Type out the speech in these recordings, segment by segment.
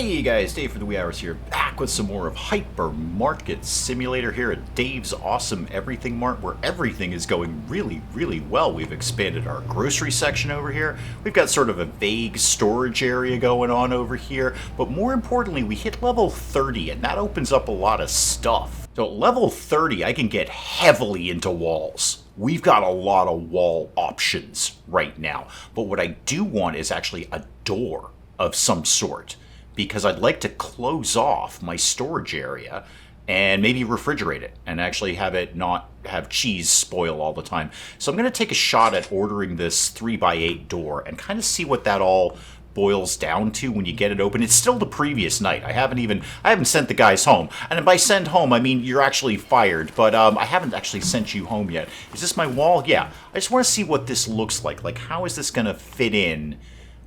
Hey guys, Dave from the Wee Hours here, back with some more of Hypermarket Simulator here at Dave's Awesome Everything Mart, where everything is going really well. We've expanded our grocery section over here. We've got sort of a vague storage area going on over here, but more importantly, we hit level 30, and that opens up a lot of stuff. So at level 30, I can get heavily into walls. We've got a lot of wall options right now, but what I do want is actually a door of some sort, because I'd like to close off my storage area and maybe refrigerate it and actually have it not have cheese spoil all the time. So I'm going to take a shot at ordering this 3x8 door and kind of see what that all boils down to when you get it open. It's still the previous night. I haven't sent the guys home. And by send home, I mean you're actually fired, but I haven't actually sent you home yet. Is this my wall? Yeah. I just want to see what this looks like. Like, how is this going to fit in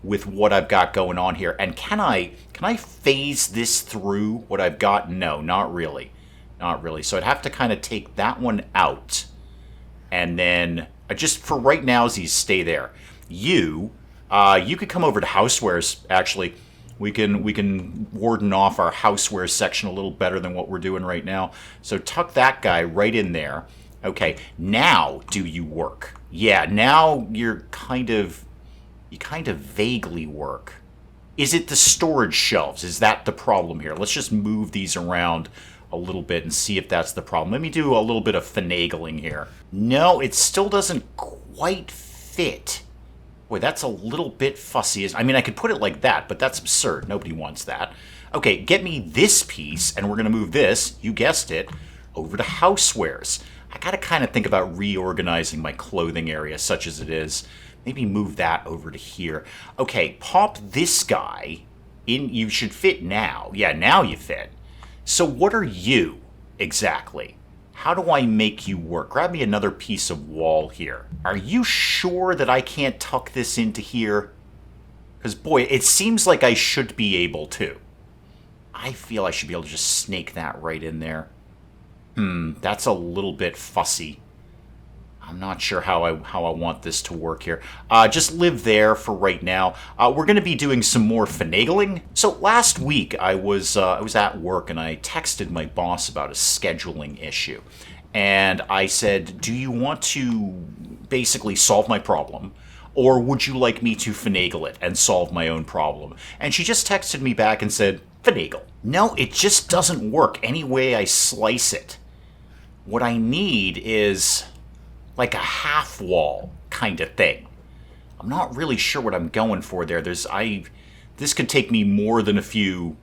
with what I've got going on here? And can I phase this through what I've got? No, not really. Not really. So I'd have to kind of take that one out. And then just for right now, stay there. You could come over to housewares, actually. We can warden off our housewares section a little better than what we're doing right now. So tuck that guy right in there. Okay, now do you work? Yeah, now you kind of vaguely work. Is it the storage shelves? Is that the problem here? Let's just move these around a little bit and see if that's the problem. Let me do a little bit of finagling here. No, it still doesn't quite fit. Boy, that's a little bit fussy. I mean, I could put it like that, but that's absurd. Nobody wants that. Okay, get me this piece, and we're going to move this, you guessed it, over to housewares. I got to kind of think about reorganizing my clothing area, such as it is. Maybe move that over to here. Okay, pop this guy in. You should fit now. Yeah, now you fit. So what are you exactly? How do I make you work? Grab me another piece of wall here. Are you sure that I can't tuck this into here? Because, boy, it seems like I should be able to. I feel I should be able to just snake that right in there. That's a little bit fussy. I'm not sure how I want this to work here. Just live there for right now. We're going to be doing some more finagling. So last week I was at work and I texted my boss about a scheduling issue. And I said, do you want to basically solve my problem? Or would you like me to finagle it and solve my own problem? And she just texted me back and said, finagle. No, it just doesn't work any way I slice it. What I need is like a half wall kind of thing. I'm not really sure what I'm going for there. This could take me more than a few,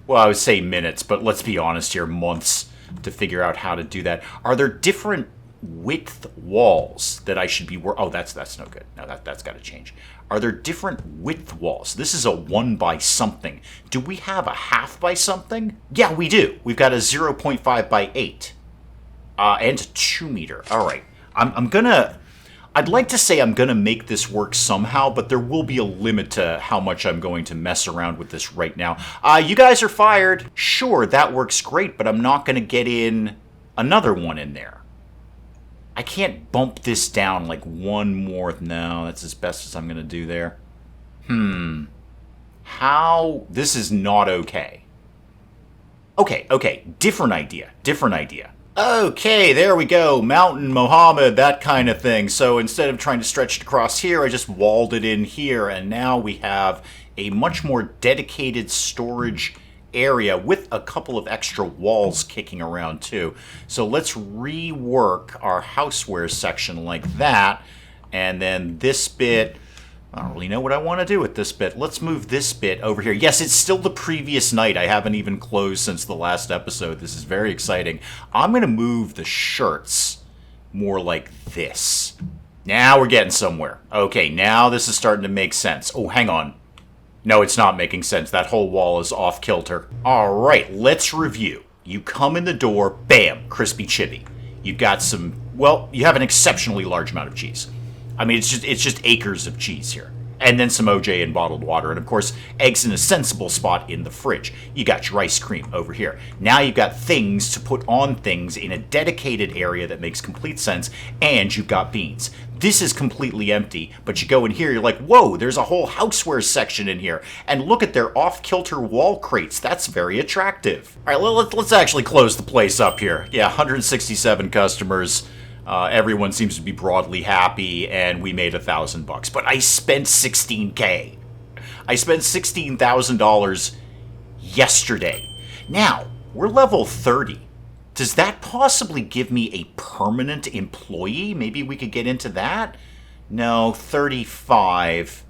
well, I would say minutes, but let's be honest here, months to figure out how to do that. Are there different width walls that I should be oh, that's no good. No, that's got to change. Are there different width walls? This is a 1 by something. Do we have a half by something? Yeah, we do. We've got a 0.5 by 8. And a 2 meter. All right. I'd like to say I'm gonna make this work somehow, but there will be a limit to how much I'm going to mess around with this right now. You guys are fired. Sure, that works great, but I'm not gonna get in another one in there. I can't bump this down like one more. No, that's as best as I'm gonna do there. How? This is not okay. Okay, different idea. Okay, there we go. Mountain, Mohammed, that kind of thing. So instead of trying to stretch it across here, I just walled it in here. And now we have a much more dedicated storage area with a couple of extra walls kicking around too. So let's rework our housewares section like that. And then this bit, I don't really know what I want to do with this bit. Let's move this bit over here. Yes, it's still the previous night. I haven't even closed since the last episode. This is very exciting. I'm going to move the shirts more like this. Now we're getting somewhere. Okay, now this is starting to make sense. Oh, hang on. No, it's not making sense. That whole wall is off kilter. All right, let's review. You come in the door, bam, crispy chibi. You've got some, well, you have an exceptionally large amount of cheese. I mean, it's just acres of cheese here. And then some OJ and bottled water. And of course, eggs in a sensible spot in the fridge. You got your ice cream over here. Now you've got things to put on things in a dedicated area that makes complete sense. And you've got beans. This is completely empty, but you go in here, you're like, whoa, there's a whole houseware section in here. And look at their off-kilter wall crates. That's very attractive. All right, let's actually close the place up here. Yeah, 167 customers. Everyone seems to be broadly happy, and we made $1,000. But I spent $16K. I spent $16,000 yesterday. Now, we're level 30. Does that possibly give me a permanent employee? Maybe we could get into that? No, 35.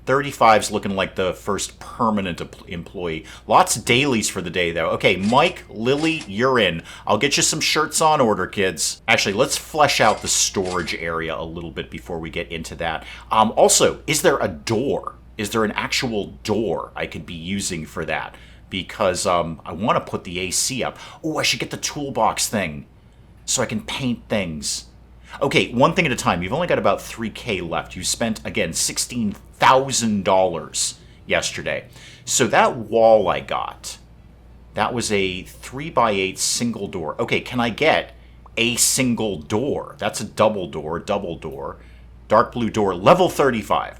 35's looking like the first permanent employee. Lots of dailies for the day, though. Okay, Mike, Lily, you're in. I'll get you some shirts on order, kids. Actually, let's flesh out the storage area a little bit before we get into that. Also, is there a door? Is there an actual door I could be using for that? Because I want to put the AC up. Oh, I should get the toolbox thing so I can paint things. Okay, one thing at a time. You've only got about 3K left. You spent, again, $16,000 yesterday. So that wall I got, that was a 3x8 single door. Okay, can I get a single door? That's a double door, dark blue door, level 35.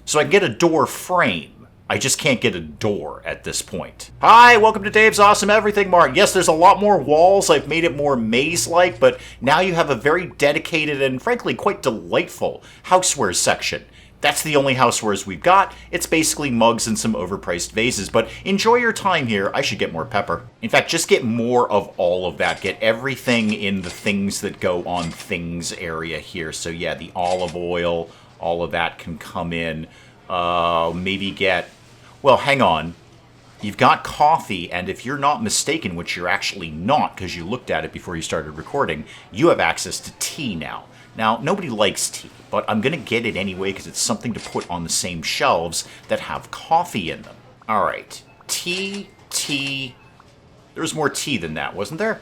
So I can get a door frame. I just can't get a door at this point. Hi, welcome to Dave's Awesome Everything Mart. Yes, there's a lot more walls. I've made it more maze-like, but now you have a very dedicated and frankly quite delightful housewares section. That's the only housewares we've got. It's basically mugs and some overpriced vases, but enjoy your time here. I should get more pepper. In fact, just get more of all of that. Get everything in the things that go on things area here. So yeah, the olive oil, all of that can come in. Maybe get... Well, hang on. You've got coffee, and if you're not mistaken, which you're actually not because you looked at it before you started recording, you have access to tea now. Now, nobody likes tea, but I'm going to get it anyway because it's something to put on the same shelves that have coffee in them. All right. Tea. There was more tea than that, wasn't there?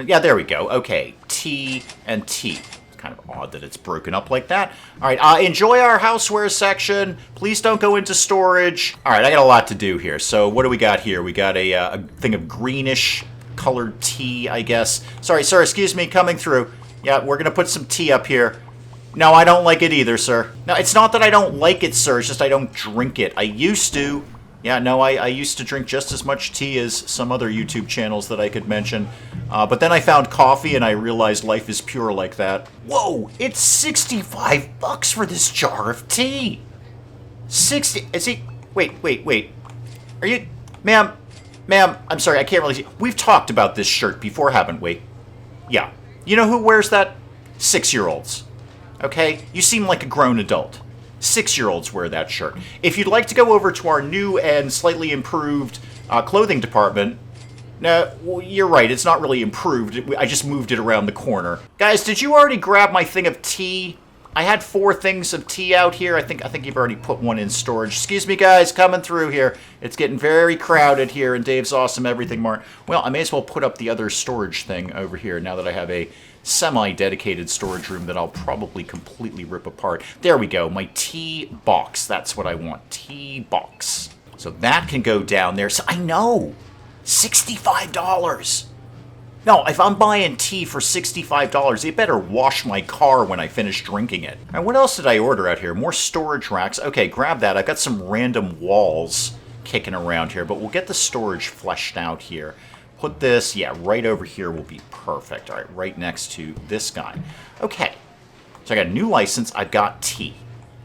Yeah, there we go. Okay. Tea and tea. Kind of odd that it's broken up like that. All right, enjoy our houseware section. Please don't go into storage. All right, I got a lot to do here. So what do we got here? We got a thing of greenish colored tea, I guess. Sorry, sir, excuse me, coming through. Yeah, we're going to put some tea up here. No, I don't like it either, sir. No, it's not that I don't like it, sir. It's just I don't drink it. I used to. Yeah, no, I used to drink just as much tea as some other YouTube channels that I could mention. But then I found coffee and I realized life is pure like that. Whoa, it's 65 bucks for this jar of tea. 60, is he, wait. Are you, ma'am, I'm sorry, I can't really see. We've talked about this shirt before, haven't we? Yeah. You know who wears that? 6-year-olds. Okay? You seem like a grown adult. 6-year-olds wear that shirt. If you'd like to go over to our new and slightly improved clothing department, no, well, you're right, it's not really improved. I just moved it around the corner. Guys, did you already grab my thing of tea? I had 4 things of tea out here. I think you've already put one in storage. Excuse me, guys, coming through here. It's getting very crowded here in Dave's Awesome Everything Mart. Well, I may as well put up the other storage thing over here now that I have a semi-dedicated storage room that I'll probably completely rip apart. There we go, my tea box. That's what I want, tea box. So that can go down there. So I know, $65. No, if I'm buying tea for $65, they better wash my car when I finish drinking it. All right, what else did I order out here? More storage racks. Okay, grab that. I've got some random walls kicking around here, but we'll get the storage fleshed out here. Put this, yeah, right over here will be perfect. All right, right next to this guy. Okay, so I got a new license. I've got tea.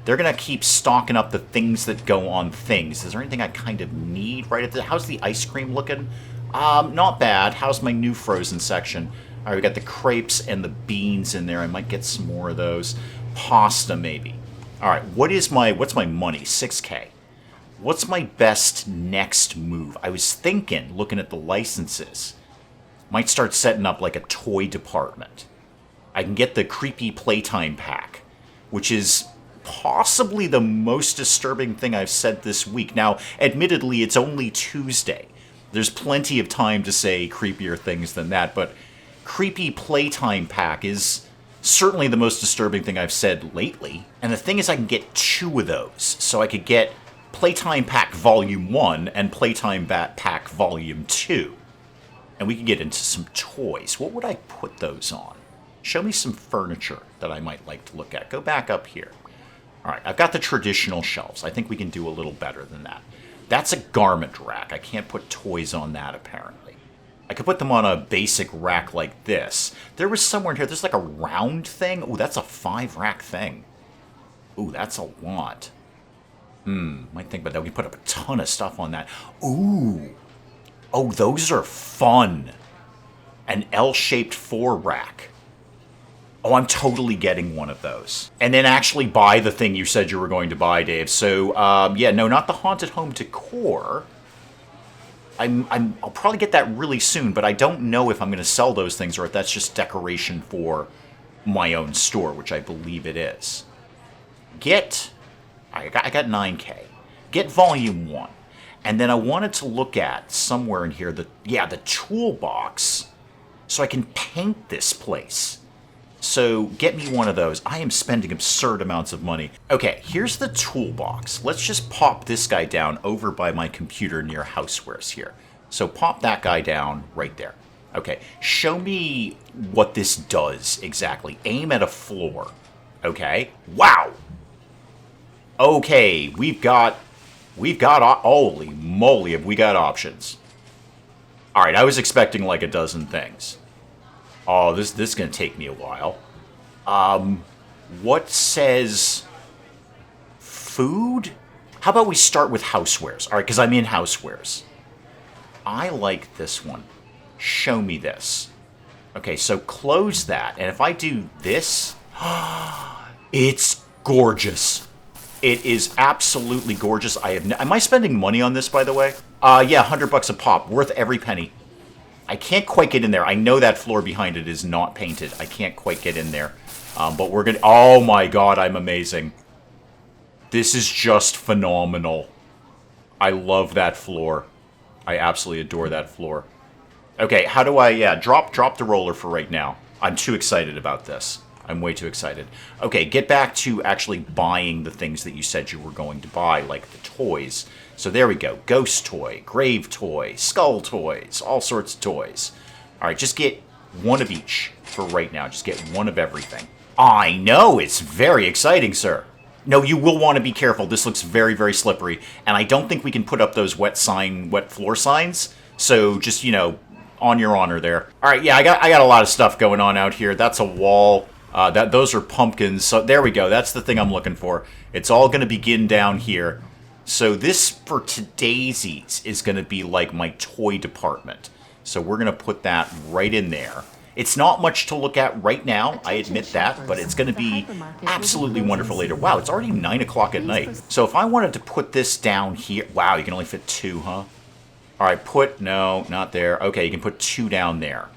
They're going to keep stocking up the things that go on things. Is there anything I kind of need right at the... How's the ice cream looking? Not bad. How's my new frozen section? All right, we got the crepes and the beans in there. I might get some more of those. Pasta, maybe. All right, what's my money? 6K. What's my best next move? I was thinking, looking at the licenses, might start setting up like a toy department. I can get the creepy playtime pack, which is possibly the most disturbing thing I've said this week. Now, admittedly, it's only Tuesday. There's plenty of time to say creepier things than that, but creepy playtime pack is Certainly the most disturbing thing I've said lately. And the thing is I can get 2 of those. So I could get Playtime Pack Volume 1 and Playtime Pack Volume 2. And we could get into some toys. What would I put those on? Show me some furniture that I might like to look at. Go back up here. All right, I've got the traditional shelves. I think we can do a little better than that. That's a garment rack. I can't put toys on that, apparently. I could put them on a basic rack like this. There was somewhere in here, there's like a round thing. Ooh, that's a 5-rack thing. Ooh, that's a lot. Might think about that. We can put up a ton of stuff on that. Ooh. Oh, those are fun. An L-shaped 4-rack. Oh, I'm totally getting one of those. And then actually buy the thing you said you were going to buy, Dave. So, yeah, no, not the Haunted Home Decor. I'll probably get that really soon, but I don't know if I'm going to sell those things or if that's just decoration for my own store, which I believe it is. I got 9K. Get Volume 1. And then I wanted to look at somewhere in here, the toolbox, so I can paint this place. So get me one of those. I am spending absurd amounts of money. Okay, here's the toolbox. Let's just pop this guy down over by my computer near Housewares here. So pop that guy down right there. Okay, show me what this does exactly. Aim at a floor. Okay, wow. Okay, we've got, holy moly, have we got options. All right, I was expecting like a dozen things. Oh, this is going to take me a while. What says food? How about we start with housewares? All right, because I'm in housewares. I like this one. Show me this. Okay, so close that. And if I do this, it's gorgeous. It is absolutely gorgeous. Am I spending money on this, by the way? Yeah, $100 a pop. Worth every penny. I can't quite get in there. I know that floor behind it is not painted. I can't quite get in there. But we're going to... Oh my god, I'm amazing. This is just phenomenal. I love that floor. I absolutely adore that floor. Okay, how do I... Yeah, drop the roller for right now. I'm too excited about this. I'm way too excited. Okay, get back to actually buying the things that you said you were going to buy, like the toys. So there we go. Ghost toy, grave toy, skull toys, all sorts of toys. All right, just get one of each for right now. Just get one of everything. I know, it's very exciting, sir. No, you will want to be careful. This looks very, very slippery. And I don't think we can put up those wet floor signs. So just, on your honor there. All right, yeah, I got a lot of stuff going on out here. That's a wall. Those are pumpkins. So there we go. That's the thing I'm looking for. It's all going to begin down here. So this, for today's, is going to be like my toy department. So we're going to put that right in there. It's not much to look at right now, I admit that, but it's going to be absolutely wonderful later. Wow, it's already 9 o'clock at night. So if I wanted to put this down here... Wow, you can only fit 2, huh? All right, no, not there. Okay, you can put 2 down there.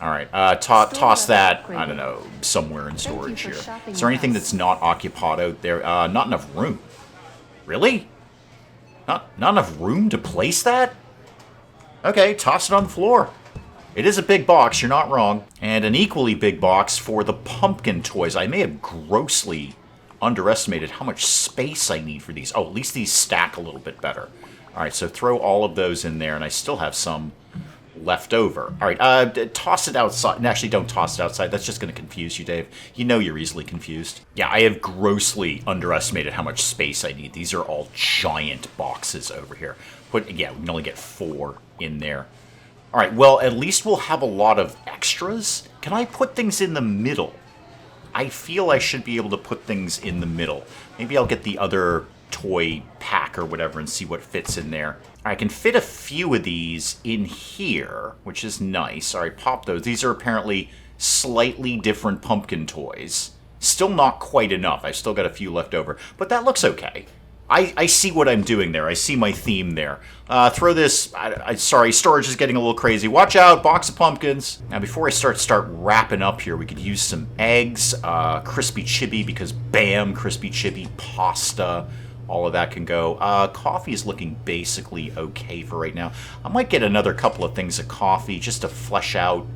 All right, toss that, I don't know, somewhere in storage here. Is there anything that's not occupied out there? Not enough room. Really? Not enough room to place that? Okay, toss it on the floor. It is a big box, you're not wrong. And an equally big box for the pumpkin toys. I may have grossly underestimated how much space I need for these. Oh, at least these stack a little bit better. All right, so throw all of those in there, and I still have some left over. All right, toss it outside. And actually, don't toss it outside. That's just going to confuse you, Dave. You know you're easily confused. Yeah, I have grossly underestimated how much space I need. These are all giant boxes over here. Yeah, we can only get 4 in there. All right, well, at least we'll have a lot of extras. Can I put things in the middle? I feel I should be able to put things in the middle. Maybe I'll get the other toy pack or whatever and see what fits in there. I can fit a few of these in here, which is nice. All right, pop those. These are apparently slightly different pumpkin toys. Still not quite enough. I've still got a few left over, but that looks okay. I see what I'm doing there. I see my theme there. Throw this... sorry, storage is getting a little crazy. Watch out, box of pumpkins. Now, before I start wrapping up here, we could use some eggs, crispy chibi, because bam, crispy chibi, pasta, all of that can go. Coffee is looking basically okay for right now. I might get another couple of things of coffee just to flesh out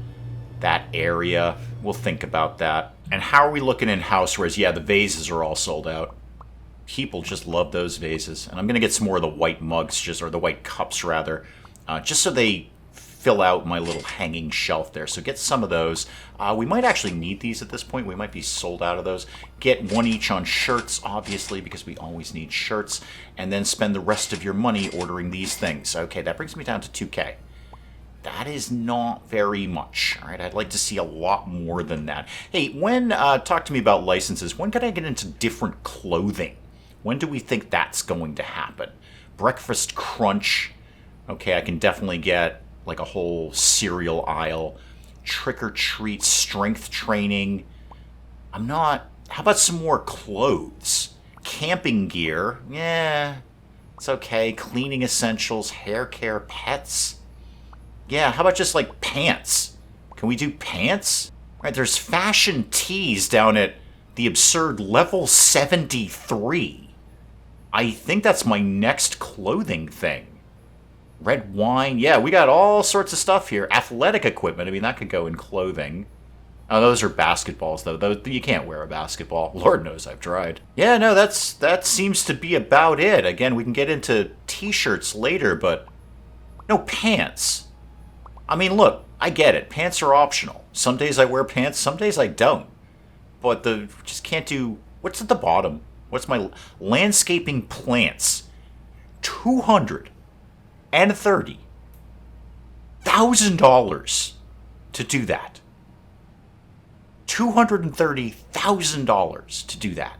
that area. We'll think about that. And how are we looking in housewares? Yeah, the vases are all sold out. People just love those vases. And I'm going to get some more of the white mugs, or the white cups, rather, just so they fill out my little hanging shelf there. So get some of those. We might actually need these at this point. We might be sold out of those. Get one each on shirts, obviously, because we always need shirts. And then spend the rest of your money ordering these things. Okay, that brings me down to 2K. That is not very much. All right, I'd like to see a lot more than that. Hey, talk to me about licenses. When can I get into different clothing? When do we think that's going to happen? Breakfast Crunch. Okay, I can definitely get like a whole cereal aisle. Trick or Treat, strength training. How about some more clothes? Camping gear. Yeah, it's okay. Cleaning essentials, hair care, pets. Yeah, how about just like pants? Can we do pants? Right, there's fashion tees down at the absurd level 73. I think that's my next clothing thing. Red wine. Yeah, we got all sorts of stuff here. Athletic equipment. I mean, that could go in clothing. Oh, those are basketballs, though. You can't wear a basketball. Lord knows I've tried. Yeah, no, that seems to be about it. Again, we can get into t-shirts later, but no pants. I mean, look, I get it. Pants are optional. Some days I wear pants, some days I don't. But just can't do... What's at the bottom? What's my... Landscaping plants. $230,000 to do that. $230,000 to do that.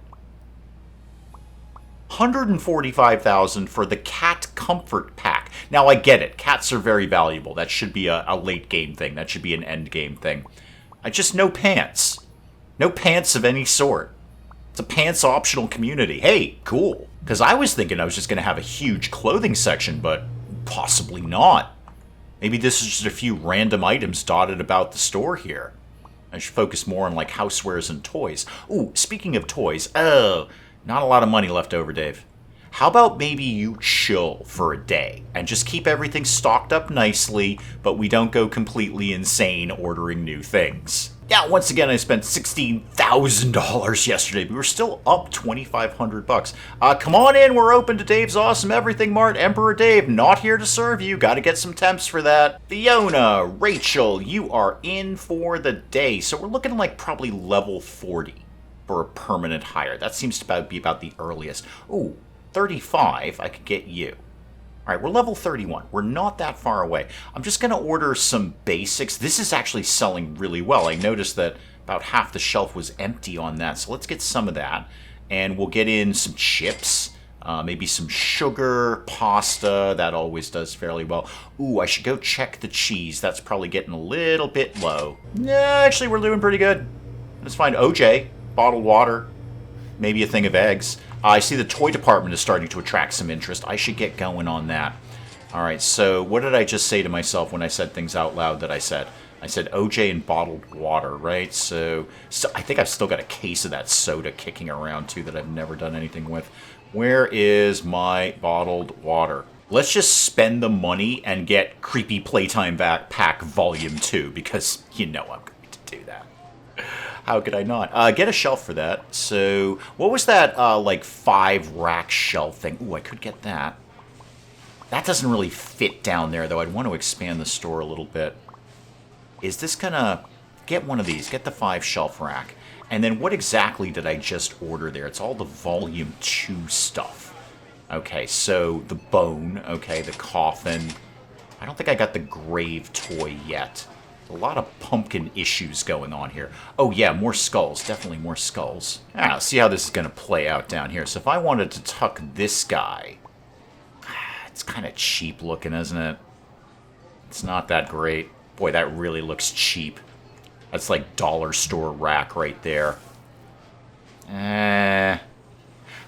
$145,000 for the cat comfort pack. Now I get it. Cats are very valuable. That should be a late game thing. That should be an end game thing. No pants. No pants of any sort. It's a pants optional community. Hey, cool. Because I was thinking I was just going to have a huge clothing section, but possibly not. Maybe this is just a few random items dotted about the store here. I should focus more on like housewares and toys. Ooh, speaking of toys, not a lot of money left over, Dave. How about maybe you chill for a day and just keep everything stocked up nicely, but we don't go completely insane ordering new things? Yeah, once again, I spent $16,000 yesterday, but we're still up $2,500. Come on in, we're open to Dave's Awesome Everything Mart. Emperor Dave, not here to serve you. Gotta get some temps for that. Fiona, Rachel, you are in for the day. So we're looking like probably level 40 for a permanent hire. That seems to be about the earliest. Ooh, 35, I could get you. All right, we're level 31. We're not that far away. I'm just going to order some basics. This is actually selling really well. I noticed that about half the shelf was empty on that, so let's get some of that. And we'll get in some chips, maybe some sugar, pasta. That always does fairly well. Ooh, I should go check the cheese. That's probably getting a little bit low. No, actually, we're doing pretty good. Let's find OJ, bottled water, maybe a thing of eggs. I see the toy department is starting to attract some interest. I should get going on that. All right, so what did I just say to myself when I said things out loud that I said? I said OJ and bottled water, right? So I think I've still got a case of that soda kicking around, too, that I've never done anything with. Where is my bottled water? Let's just spend the money and get Creepy Playtime Pack Volume 2, because you know I'm going to do that. How could I not? Get a shelf for that. So, what was that, like, 5-rack shelf thing? Ooh, I could get that. That doesn't really fit down there, though. I'd want to expand the store a little bit. Is this gonna... Get one of these. Get the 5-shelf rack. And then what exactly did I just order there? It's all the Volume 2 stuff. Okay, so the bone. Okay, the coffin. I don't think I got the grave toy yet. A lot of pumpkin issues going on here. Oh yeah, more skulls. Definitely more skulls. Let's see how this is going to play out down here. So if I wanted to tuck this guy... It's kind of cheap looking, isn't it? It's not that great. Boy, that really looks cheap. That's like dollar store rack right there.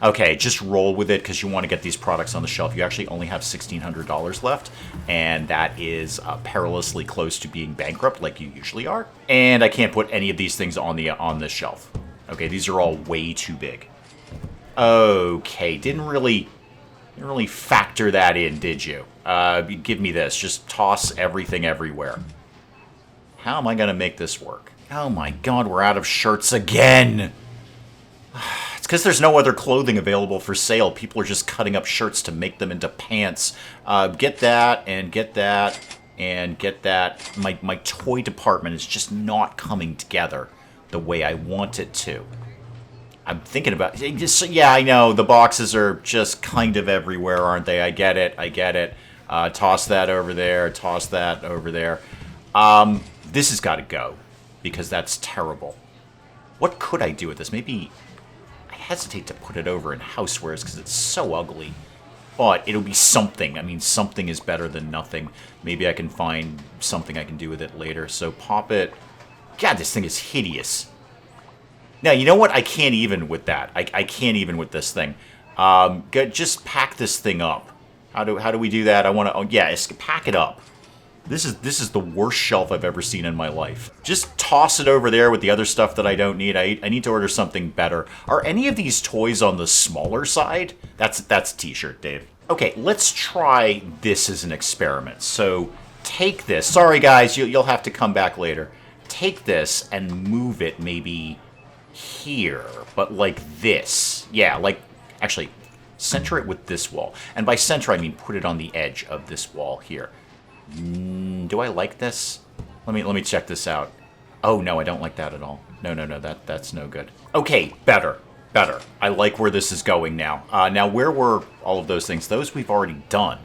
Okay, just roll with it because you want to get these products on the shelf. You actually only have $1,600 left, and that is perilously close to being bankrupt like you usually are. And I can't put any of these things on the shelf. Okay, these are all way too big. Okay, didn't really factor that in, did you? Give me this. Just toss everything everywhere. How am I going to make this work? Oh my god, we're out of shirts again! It's because there's no other clothing available for sale. People are just cutting up shirts to make them into pants. Get that, and get that, and get that. My toy department is just not coming together the way I want it to. I'm thinking about... Yeah, I know, the boxes are just kind of everywhere, aren't they? I get it, I get it. Toss that over there, toss that over there. This has got to go, because that's terrible. What could I do with this? Maybe... I hesitate to put it over in housewares because it's so ugly. But it'll be something. I mean, something is better than nothing. Maybe I can find something I can do with it later. So pop it... God, this thing is hideous. Now, you know what? I can't even with that. I can't even with this thing. Just pack this thing up. How do we do that? I want to... Oh, yeah, pack it up. This is the worst shelf I've ever seen in my life. Just toss it over there with the other stuff that I don't need. I need to order something better. Are any of these toys on the smaller side? That's a t-shirt, Dave. Okay, let's try this as an experiment. So take this. Sorry, guys, you'll have to come back later. Take this and move it maybe here, but like this. Yeah, like, actually, center it with this wall. And by center, I mean put it on the edge of this wall here. Do I like this? Let me check this out. Oh, no, I don't like that at all. No, that's no good. Okay, better. I like where this is going now. Now, where were all of those things? Those we've already done.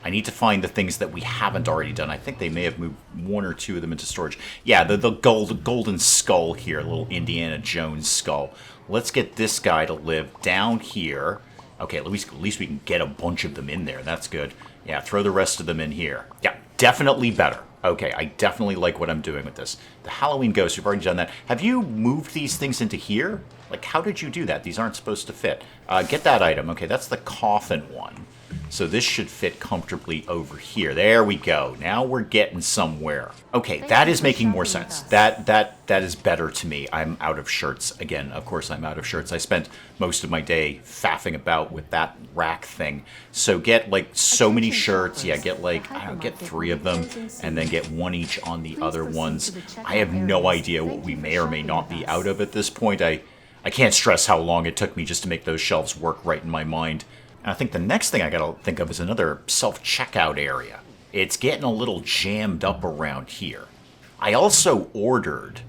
I need to find the things that we haven't already done. I think they may have moved one or two of them into storage. Yeah, the golden skull here, little Indiana Jones skull. Let's get this guy to live down here. Okay, at least we can get a bunch of them in there. That's good. Yeah, throw the rest of them in here. Yeah, definitely better. Okay, I definitely like what I'm doing with this. The Halloween ghost, we've already done that. Have you moved these things into here? Like, how did you do that? These aren't supposed to fit. Get that item. Okay, that's the coffin one. So this should fit comfortably over here. There we go. Now we're getting somewhere. Okay, that is making more sense. That is better to me. I'm out of shirts. Again, of course I'm out of shirts. I spent most of my day faffing about with that rack thing. So get like so many shirts. Yeah, get like, I don't know, get 3 of them and then get 1 each on the other ones. I have no idea what we may or may not be out of at this point. I can't stress how long it took me just to make those shelves work right in my mind. And I think the next thing I gotta think of is another self-checkout area. It's getting a little jammed up around here. I also ordered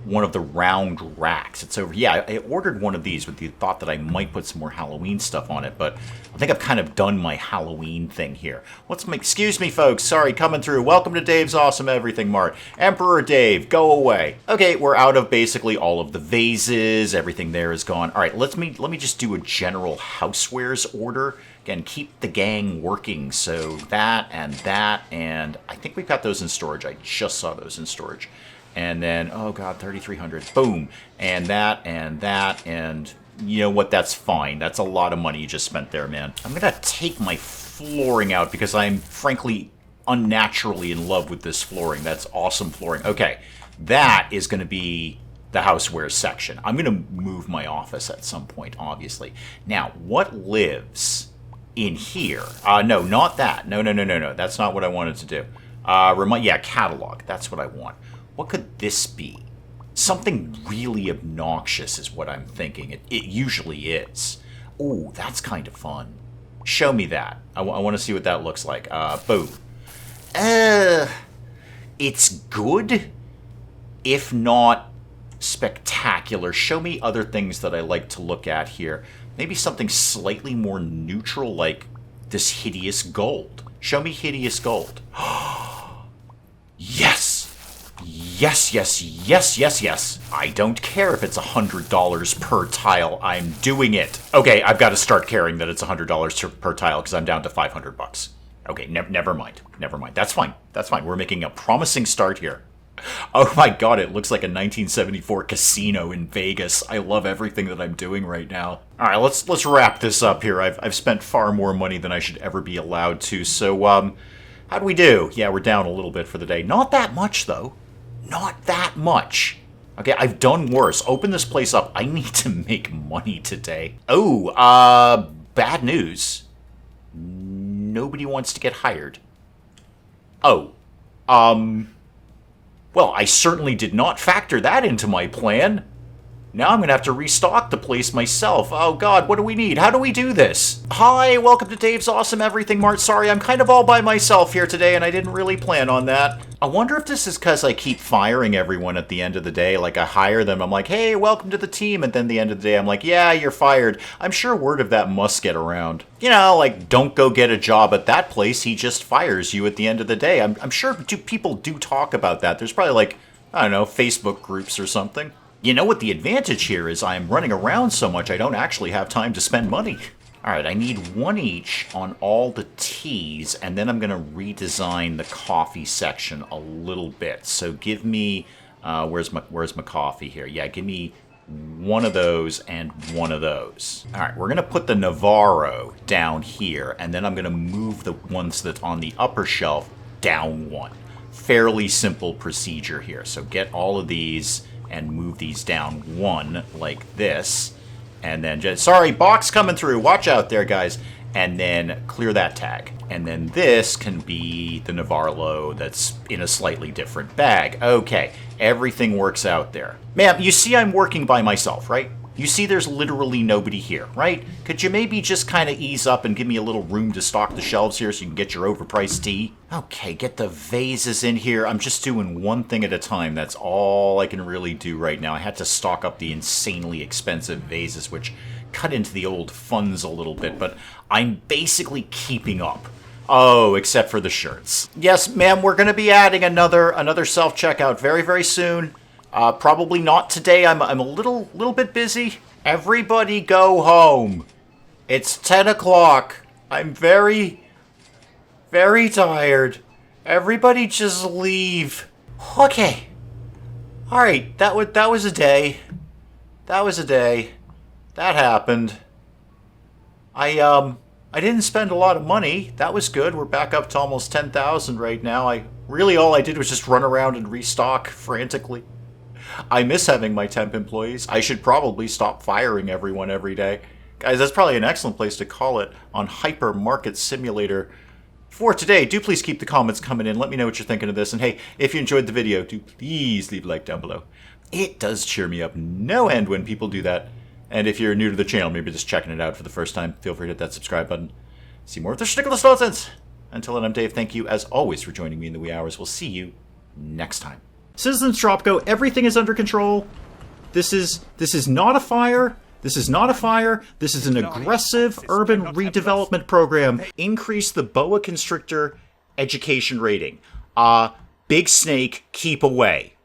one of the round racks. It's over. Yeah, I ordered one of these with the thought that I might put some more Halloween stuff on it, but I think I've kind of done my Halloween thing here. Excuse me, folks. Sorry, coming through. Welcome to Dave's Awesome Everything Mart. Emperor Dave, go away. Okay, we're out of basically all of the vases. Everything there is gone. All right, let me just do a general housewares order. Again, keep the gang working. So that, and I think we've got those in storage. I just saw those in storage. And then, oh god, 3,300. Boom. And that, and you know what? That's fine. That's a lot of money you just spent there, man. I'm going to take my flooring out because I'm, frankly, unnaturally in love with this flooring. That's awesome flooring. Okay, that is going to be the housewares section. I'm going to move my office at some point, obviously. Now, what lives in here? No, not that. No. That's not what I wanted to do. Yeah, catalog. That's what I want. What could this be? Something really obnoxious is what I'm thinking. It usually is. Ooh, that's kind of fun. Show me that. I want to see what that looks like. Boom. It's good, if not spectacular. Show me other things that I like to look at here. Maybe something slightly more neutral, like this hideous gold. Show me hideous gold. Yes! Yes. I don't care if it's $100 per tile. I'm doing it. Okay, I've got to start caring that it's $100 per tile because I'm down to $500. Okay, never mind. That's fine. We're making a promising start here. Oh my god, it looks like a 1974 casino in Vegas. I love everything that I'm doing right now. All right, let's wrap this up here. I've spent far more money than I should ever be allowed to. So, how'd we do? Yeah, we're down a little bit for the day. Not that much, though. Not that much. Okay, I've done worse. Open this place up. I need to make money today. Oh, bad news. Nobody wants to get hired. Oh, Well, I certainly did not factor that into my plan. Now I'm going to have to restock the place myself. Oh god, what do we need? How do we do this? Hi, welcome to Dave's Awesome Everything Mart. Sorry, I'm kind of all by myself here today and I didn't really plan on that. I wonder if this is because I keep firing everyone at the end of the day. Like I hire them, I'm like, hey, welcome to the team. And then at the end of the day, I'm like, yeah, you're fired. I'm sure word of that must get around. You know, like, don't go get a job at that place. He just fires you at the end of the day. I'm sure people do talk about that. There's probably like, I don't know, Facebook groups or something. You know what the advantage here is? I'm running around so much I don't actually have time to spend money. Alright, I need one each on all the teas, and then I'm going to redesign the coffee section a little bit. So give me, where's my coffee here? Yeah, give me one of those and one of those. Alright, we're going to put the Navarro down here, and then I'm going to move the ones that's on the upper shelf down one. Fairly simple procedure here. So get all of these and move these down one like this, and then just, sorry, box coming through, watch out there guys, and then clear that tag, and then this can be the Navarro that's in a slightly different bag. Okay, everything works out there. Ma'am, you see I'm working by myself, right? You see there's literally nobody here, right? Could you maybe just kind of ease up and give me a little room to stock the shelves here so you can get your overpriced tea? Okay, get the vases in here. I'm just doing one thing at a time. That's all I can really do right now. I had to stock up the insanely expensive vases, which cut into the old funds a little bit, but I'm basically keeping up. Oh, except for the shirts. Yes, ma'am, we're going to be adding another self-checkout very, very soon. Probably not today. I'm a little bit busy. Everybody go home. It's 10 o'clock. I'm very, very tired. Everybody just leave. Okay. All right. That was a day. That was a day. That happened. I didn't spend a lot of money. That was good. We're back up to almost 10,000 right now. All I did was just run around and restock frantically. I miss having my temp employees. I should probably stop firing everyone every day. Guys, that's probably an excellent place to call it on Hypermarket Simulator. For today, do please keep the comments coming in. Let me know what you're thinking of this. And hey, if you enjoyed the video, do please leave a like down below. It does cheer me up no end when people do that. And if you're new to the channel, maybe just checking it out for the first time, feel free to hit that subscribe button. See more of this ridiculous nonsense. Until then, I'm Dave. Thank you, as always, for joining me in the wee hours. We'll see you next time. Citizens Dropco, everything is under control. This is not a fire. This is not a fire. This is an aggressive urban redevelopment program. Increase the boa constrictor education rating. Big snake, keep away.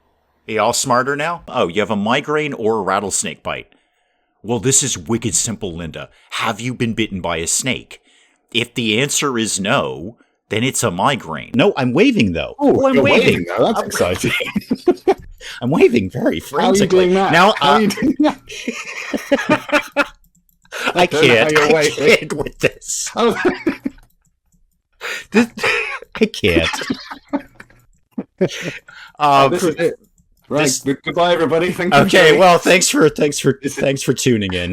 Are you all smarter now? Oh, you have a migraine or a rattlesnake bite. Well, this is wicked simple, Linda. Have you been bitten by a snake? If the answer is no, then it's a migraine. No, I'm waving, though. Oh, I'm waving. Now. That's exciting. I'm waving very frantically. How are you doing that? Now, How are you doing that? I can't with this. Oh. I can't. This is it. Right. Goodbye, everybody. Thank you. Okay. Well, thanks for tuning in.